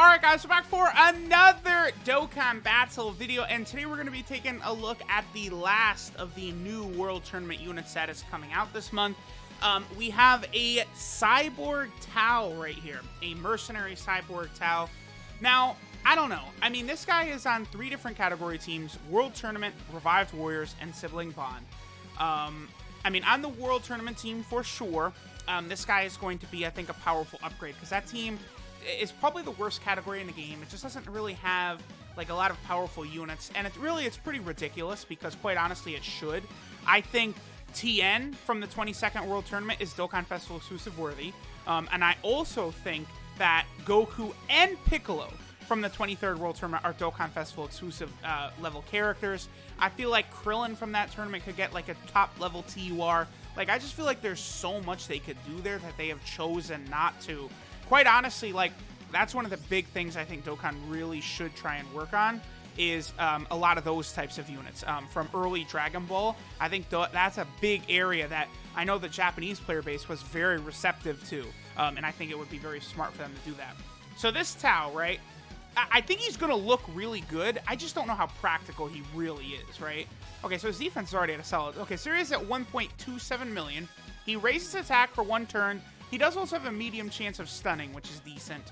Alright guys, we're back for another Dokkan Battle video, and today we're going to be taking a look at the last of the new World Tournament units that is coming out this month. We have a Cyborg Tao right here, a Mercenary Cyborg Tao. Now, I don't know. I mean, this guy is on 3 different category teams: World Tournament, Revived Warriors, and Sibling Bond. I mean, on the World Tournament team for sure, this guy is going to be, I think, a powerful upgrade, because that team is probably the worst category in the game. It just doesn't really have like a lot of powerful units, and it's pretty ridiculous, because quite honestly it should. I think TN from the 22nd World Tournament is Dokkan Festival exclusive worthy, and I also think that Goku and Piccolo from the 23rd World Tournament are Dokkan Festival exclusive level characters. I feel like Krillin from that tournament could get like a top level TUR. Like, I just feel like there's so much they could do there that they have chosen not to. Quite honestly, like, that's one of the big things I think Dokkan really should try and work on, is a lot of those types of units. From early Dragon Ball, I think that's a big area that I know the Japanese player base was very receptive to, and I think it would be very smart for them to do that. So this Tao, right, I think he's going to look really good. I just don't know how practical he really is, right? Okay, so his defense is already at a solid. Okay, so he's at 1.27 million. He raises attack for 1 turn. He does also have a medium chance of stunning, which is decent.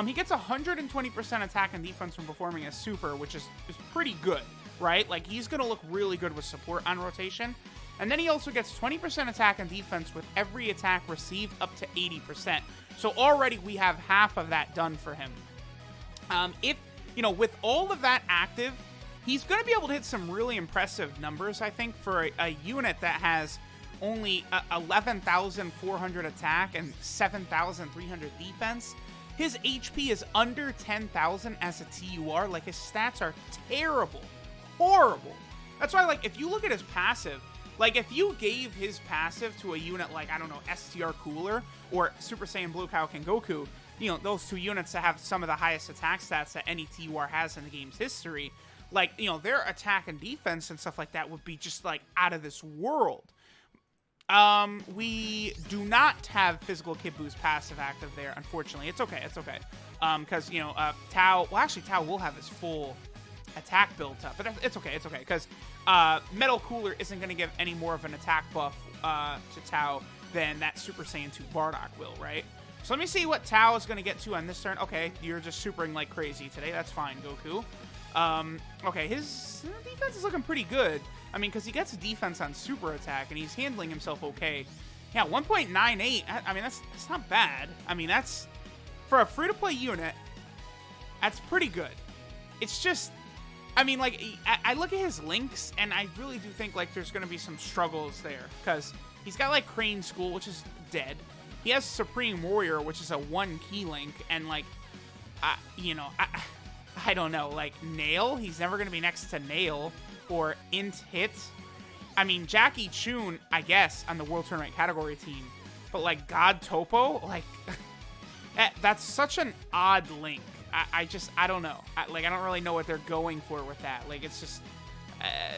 He gets 120% attack and defense from performing as super, which is pretty good, right? Like, he's going to look really good with support on rotation. And then he also gets 20% attack and defense with every attack received up to 80%. So already we have half of that done for him. If, you know, with all of that active, he's going to be able to hit some really impressive numbers, I think, for a unit that has only 11,400 attack and 7,300 defense. His HP is under 10,000 as a TUR. Like, his stats are terrible. Horrible. That's why, like, if you look at his passive, like, if you gave his passive to a unit like, I don't know, STR Cooler or Super Saiyan Blue Kaioken Goku, you know, those 2 units that have some of the highest attack stats that any TUR has in the game's history, like, you know, their attack and defense and stuff like that would be just, like, out of this world. We do not have Physical Kid Boo's passive active there, unfortunately. It's okay, it's okay. Because, you know, Tao, well, actually, Tao will have his full attack built up, but it's okay, because Metal Cooler isn't going to give any more of an attack buff to Tao than that Super Saiyan 2 Bardock will, right? So let me see what Tao is going to get to on this turn. Okay, you're just supering like crazy today. That's fine, Goku. Okay, his defense is looking pretty good. I mean, because he gets defense on super attack, and he's handling himself okay. Yeah, 1.98. I mean, that's not bad. I mean, that's, for a free-to-play unit, that's pretty good. It's just, I mean, like, I look at his links, and I really do think, like, there's going to be some struggles there. Because he's got, like, Crane School, which is dead. He has Supreme Warrior, which is a 1 key link, and, like, you know, I don't know, like, Nail? He's never going to be next to Nail. Or Int Hit. I mean, Jackie Chun, I guess, on the World Tournament category team. But, like, God Topo? Like, that's such an odd link. I don't know. I don't really know what they're going for with that. Like, it's just,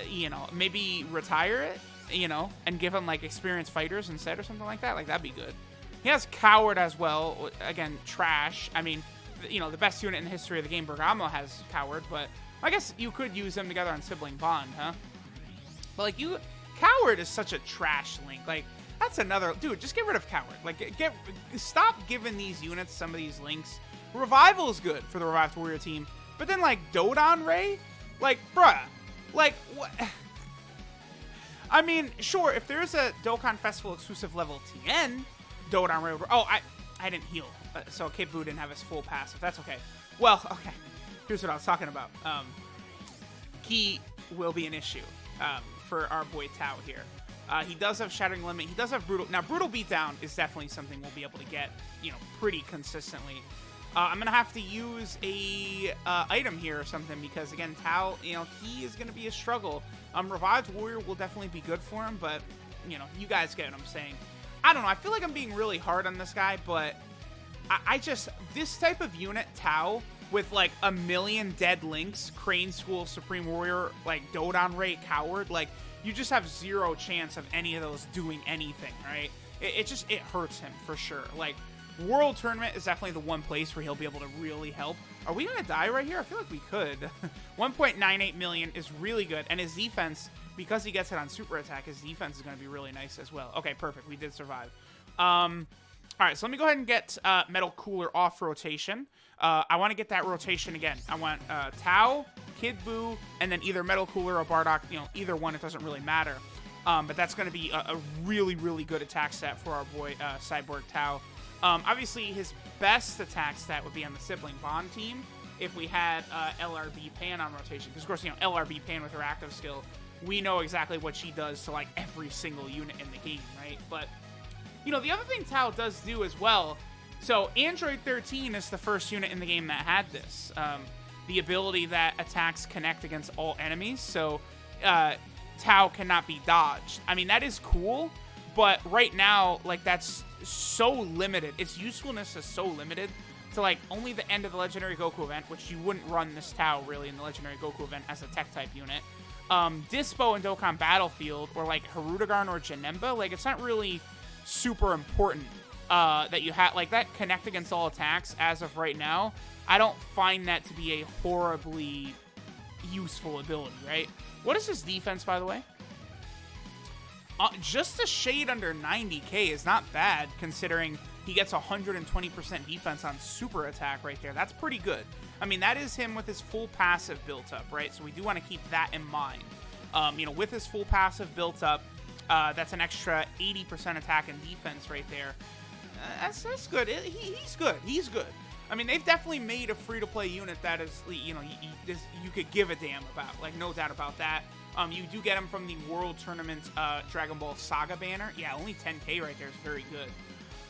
you know, maybe retire it, you know, and give him, like, experienced fighters instead or something like that. Like, that'd be good. He has Coward as well. Again, trash. I mean, you know, the best unit in the history of the game, Bergamo, has Coward, but I guess you could use them together on Sibling Bond, huh? But, like, Coward is such a trash link. Like, that's another, dude, just get rid of Coward. Like, stop giving these units some of these links. Revival is good for the Revived Warrior team, but then, like, Dodon Ray? Like, bruh. Like, what? I mean, sure, if there's a Dokkan Festival exclusive level TN, Dodon Ray would, oh, I didn't heal. So Kid Buu didn't have his full passive. That's okay. Well, okay. Here's what I was talking about. Key will be an issue for our boy Tao here. He does have Shattering Limit. He does have Brutal. Now, Brutal Beatdown is definitely something we'll be able to get, you know, pretty consistently. I'm going to have to use a item here or something because, again, Tao, you know, he is going to be a struggle. Revived Warrior will definitely be good for him, but, you know, you guys get what I'm saying. I don't know. I feel like I'm being really hard on this guy, but I just, this type of unit, Tao, with, like, 1,000,000 dead links, Crane School, Supreme Warrior, like, Dodon Ray, Coward, like, you just have 0 chance of any of those doing anything, right? It hurts him, for sure. Like, World Tournament is definitely the one place where he'll be able to really help. Are we going to die right here? I feel like we could. 1.98 million is really good. And his defense, because he gets it on super attack, his defense is going to be really nice as well. Okay, perfect. We did survive. All right, so let me go ahead and get Metal Cooler off rotation. I want to get that rotation again. I want Tao, Kid Buu, and then either Metal Cooler or Bardock. You know, either one, it doesn't really matter. But that's going to be a really, really good attack stat for our boy Cyborg Tao. Obviously, his best attack stat would be on the Sibling Bond team if we had LRB Pan on rotation. Because, of course, you know, LRB Pan with her active skill, we know exactly what she does to, like, every single unit in the game, right? But, you know, the other thing Tao does do as well, so Android 13 is the first unit in the game that had this. The ability that attacks connect against all enemies, so Tao cannot be dodged. I mean, that is cool, but right now, like, that's so limited. Its usefulness is so limited to, like, only the end of the Legendary Goku event, which you wouldn't run this Tao, really, in the Legendary Goku event as a tech-type unit. Dispo and Dokkan Battlefield, or, like, Hirudegarn or Janemba, like, it's not really super important that you have, like, that connect against all attacks as of right now. I don't find that to be a horribly useful ability, right? What is his defense, by the way? Just a shade under 90k is not bad, considering he gets 120% defense on super attack right there. That's pretty good. I mean, that is him with his full passive built up, right? So we do want to keep that in mind. You know, with his full passive built up, that's an extra 80% attack and defense right there. That's good. He's good. He's good. I mean, they've definitely made a free-to-play unit that is, you know, you could give a damn about. Like, no doubt about that. You do get him from the World Tournament Dragon Ball Saga banner. Yeah, only 10k right there is very good.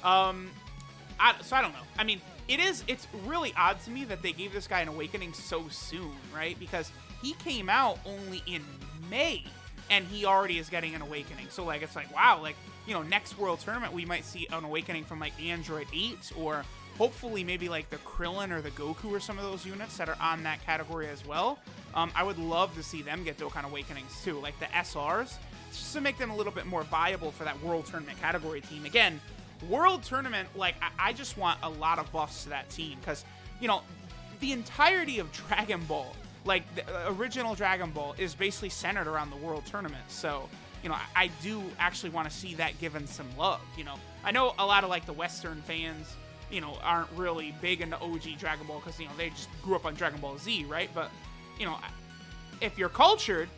So I don't know. I mean, it's really odd to me that they gave this guy an awakening so soon, right? Because he came out only in May, and he already is getting an awakening. So, like, it's like, wow, like, you know, next World Tournament, we might see an awakening from, like, Android 8, or hopefully maybe, like, the Krillin or the Goku or some of those units that are on that category as well. I would love to see them get Dokkan Awakenings, too, like the SRs, just to make them a little bit more viable for that World Tournament category team. Again, World Tournament, like, I just want a lot of buffs to that team, because, you know, the entirety of Dragon Ball, like, the original Dragon Ball, is basically centered around the World Tournament, so, you know, I do actually want to see that given some love, you know. I know a lot of, like, the Western fans, you know, aren't really big into OG Dragon Ball, because, you know, they just grew up on Dragon Ball Z, right? But, you know, if you're cultured,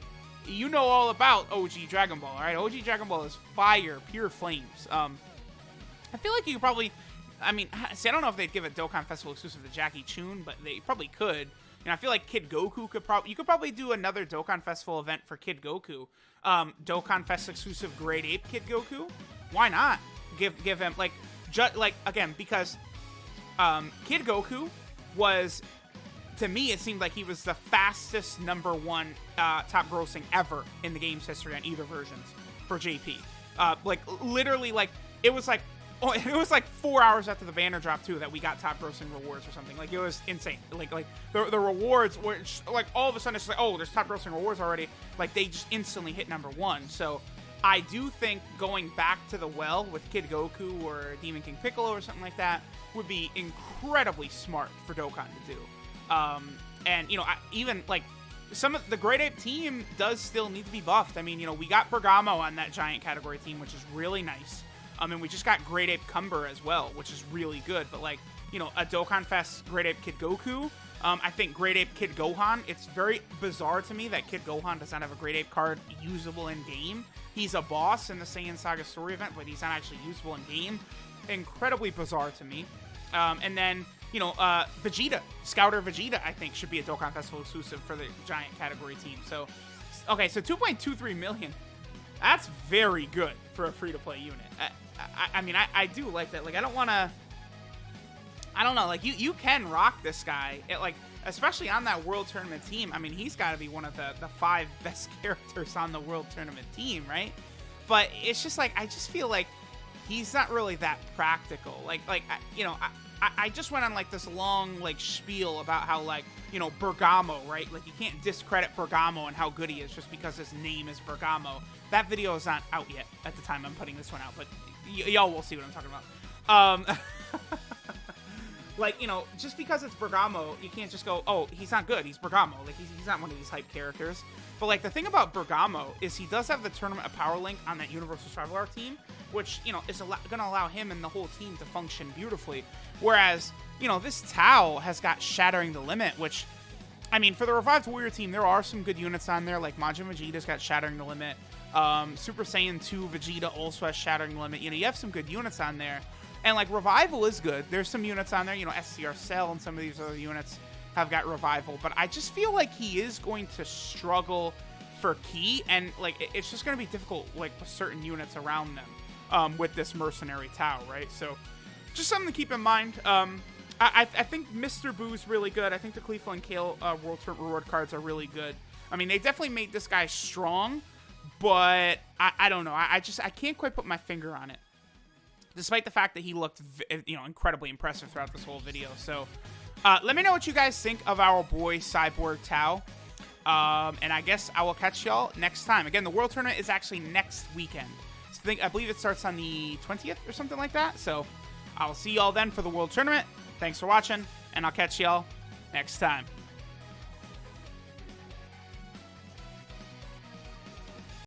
you know all about OG Dragon Ball, all right? OG Dragon Ball is fire, pure flames. I feel like you could probably, I mean, see, I don't know if they'd give a Dokkan Festival exclusive to Jackie Chun, but they probably could. You know, I feel like Kid Goku could you could probably do another Dokkan Festival event for Kid Goku. Dokkan Fest exclusive Grade Ape Kid Goku. Why not give him, like, again, because Kid Goku was, to me, it seemed like he was the fastest #1 top grossing ever in the game's history on either versions for JP. Like, literally, like, it was like 4 hours after the banner drop, too, that we got top grossing rewards or something. Like, it was insane. Like the rewards were just, like, all of a sudden it's like, oh, there's top grossing rewards already. Like, they just instantly hit #1. So I do think going back to the well with Kid Goku or Demon King Piccolo or something like that would be incredibly smart for Dokkan to do. And, you know, even, like, some of the Great Ape team does still need to be buffed. I mean, you know, we got Bergamo on that giant category team, which is really nice. And we just got Great Ape Cumber as well, which is really good. But, like, you know, a Dokkan Fest Great Ape Kid Goku, I think Great Ape Kid Gohan, it's very bizarre to me that Kid Gohan does not have a Great Ape card usable in-game. He's a boss in the Saiyan Saga story event, but he's not actually usable in-game. Incredibly bizarre to me. And then, you know, Vegeta, Scouter Vegeta, I think, should be a Dokkan Festival exclusive for the giant category team. So, okay, so 2.23 million. That's very good for a free-to-play unit. I mean, I do like that. Like, I don't want to... I don't know. Like, you can rock this guy. Like, especially on that World Tournament team. I mean, he's got to be one of the 5 best characters on the World Tournament team, right? But it's just, like, I just feel like he's not really that practical. Like you know, I just went on, like, this long, like, spiel about how, like, you know, Bergamo, right? Like, you can't discredit Bergamo and how good he is just because his name is Bergamo. That video is not out yet at the time I'm putting this one out, but y'all will see what I'm talking about. Like, you know, just because it's Bergamo, you can't just go, oh, he's not good. He's Bergamo. Like, he's not one of these hype characters. But, like, the thing about Bergamo is he does have the Tournament of Power Link on that Universal Survival Arc team, which, you know, is going to allow him and the whole team to function beautifully. Whereas, you know, this Tao has got Shattering the Limit, which, I mean, for the Revived Warrior team, there are some good units on there. Like, Majin Vegeta's got Shattering the Limit. Super Saiyan 2 Vegeta also has Shattering the Limit. You know, you have some good units on there. And, like, Revival is good. There's some units on there. You know, SCR Cell and some of these other units have got Revival. But I just feel like he is going to struggle for Ki. And, like, it's just going to be difficult, like, with certain units around them with this Mercenary Tao, right? So, just something to keep in mind. I think Mr. Boo's really good. I think the Khalifa and Kale World Tournament reward cards are really good. I mean, they definitely made this guy strong, but I don't know. I can't quite put my finger on it, despite the fact that he looked, you know, incredibly impressive throughout this whole video. So, let me know what you guys think of our boy Cyborg Tao. And I guess I will catch y'all next time. Again, the World Tournament is actually next weekend. So I believe it starts on the 20th or something like that. So, I'll see y'all then for the World Tournament. Thanks for watching, and I'll catch y'all next time.